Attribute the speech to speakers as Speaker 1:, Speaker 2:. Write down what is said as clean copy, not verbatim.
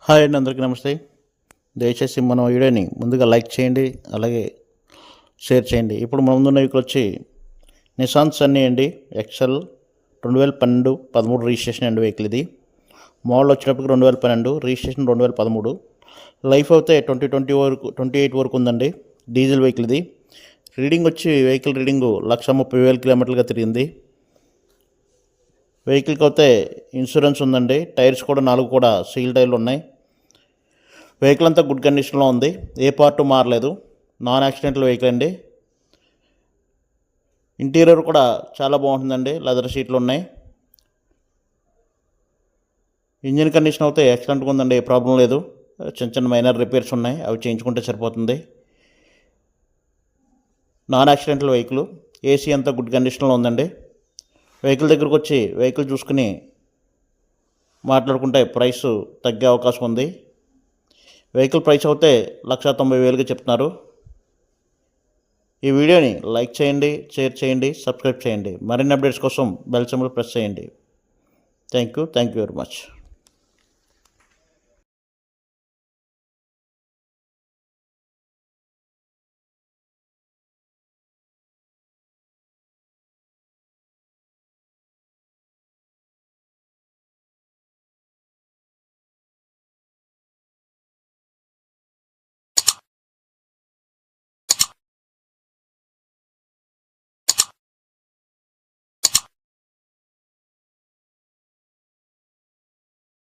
Speaker 1: Hi అండి, అందరికీ నమస్తే. దయచేసి మన వీడియోని ముందుగా లైక్ చేయండి, అలాగే షేర్ చేయండి. ఇప్పుడు మన ముందున్న వెహికల్ వచ్చి నిసాన్ సన్నీ అండి. ఎక్సెల్ 2012 13 రిజిస్ట్రేషన్ అండి. వెహికల్ ఇది మోడల్ వచ్చినప్పటికి 2012, రిజిస్ట్రేషన్ 2013. లైఫ్ అయితే 2020 వరకు 28 వరకు ఉందండి. డీజిల్ వెహికల్ ఇది. రీడింగ్ వచ్చి వెహికల్ రీడింగు 1,30,000 కిలోమీటర్లుగా తిరిగింది. వెహికల్కి అయితే ఇన్సూరెన్స్ ఉందండి. టైర్స్ కూడా 4 కూడా సీల్ టైర్లు ఉన్నాయి. వెహికల్ అంతా గుడ్ కండిషన్లో ఉంది, ఏ పార్టు మారలేదు. నాన్ యాక్సిడెంటల్ వెహికల్ అండి. ఇంటీరియర్ కూడా చాలా బాగుంటుందండి, లెదర్ సీట్లు ఉన్నాయి. ఇంజిన్ కండిషన్ అయితే ఎక్సలెంట్గా ఉందండి, ఏ ప్రాబ్లం లేదు. చిన్న చిన్న మైనర్ రిపేర్స్ ఉన్నాయి, అవి చేయించుకుంటే సరిపోతుంది. నాన్ యాక్సిడెంటల్ వెహికల్, ఏసీ అంతా గుడ్ కండిషన్లో ఉందండి. వెహికల్ దగ్గరకు వచ్చి వెహికల్ చూసుకుని మాట్లాడుకుంటే ప్రైస్ తగ్గే అవకాశం ఉంది. వెహికల్ ప్రైస్ అయితే 1,90,000కి చెప్తున్నారు. ఈ వీడియోని లైక్ చేయండి, షేర్ చేయండి, సబ్స్క్రైబ్ చేయండి. మరిన్ని అప్డేట్స్ కోసం బెల్ సింబల్ ప్రెస్ చేయండి. Thank you very much.